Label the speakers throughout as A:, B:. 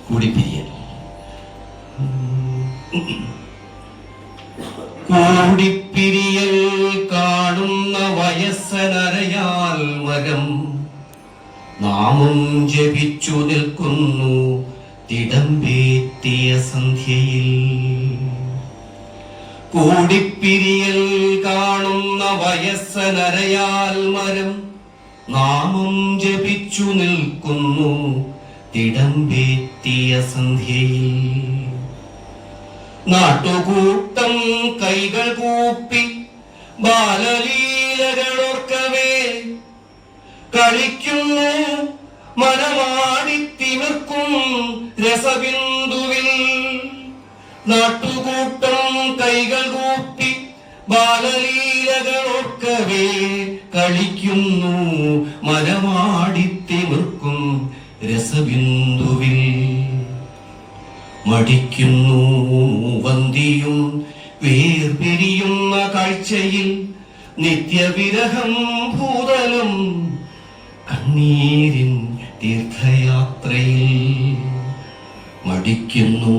A: കൂടിപ്പിരിയൽ. കൂടിപ്പിരിയൽ കാണുന്ന വയസ്സനരയാൽ മരം നാമം ജപിച്ചു നിൽക്കുന്നു തിടമ്പേത്തിയ സന്ധ്യയിൽ. കൂടിപ്പിരിയൽ കാണുന്ന വയസ്സനരയാൽ മരം നാമം ജപിച്ചു നിൽക്കുന്നു തിടമ്പേത്തിയ സന്ധ്യയിൽ. നാട്ടുകൂട്ടം കൈകൾ കൂപ്പി ബാലലീലകളോർക്കവേ കളിക്കുന്നു മനമാടിത്തിമിർക്കും രസബിന്ദുവിൽ. നാട്ടുകൂട്ടം കൈകൾ കൂപ്പി ബാലലീലകളോർക്കവേ കളിക്കുന്നു മനമാടിത്തിമിർക്കും രസബിന്ദുവിൽ. മടിക്കുന്നു വന്തിയും വേർപിരിയുന്ന കാഴ്ചയിൽ നിത്യവിരഹം ഭൂതലം കണ്ണീരിൻ തീർത്ഥയാത്രയിൽ. മടിക്കുന്നു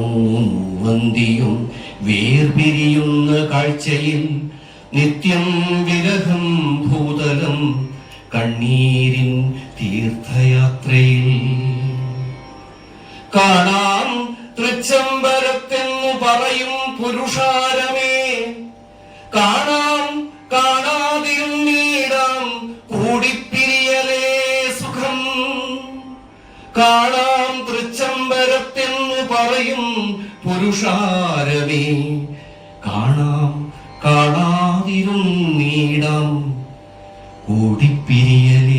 A: വന്തിയും വേർപിരിയുന്ന കാഴ്ചയിൽ നിത്യം വിരഹം ഭൂതലം കണ്ണീരിൻ തീർത്ഥയാത്രയിൽ. കാണാം തൃച്ചംബരത്തെന്നു പറയും പുരുഷാരമേ, കാണാം കാണാതിരുന്നീടാം കൂടിപ്പിരിയലേ സുഖം. കാണാം തൃച്ചംബരത്തെന്നു പറയും പുരുഷാരമേ, കാണാം കാണാതിരുന്നീടാം കൂടിപ്പിരിയലേ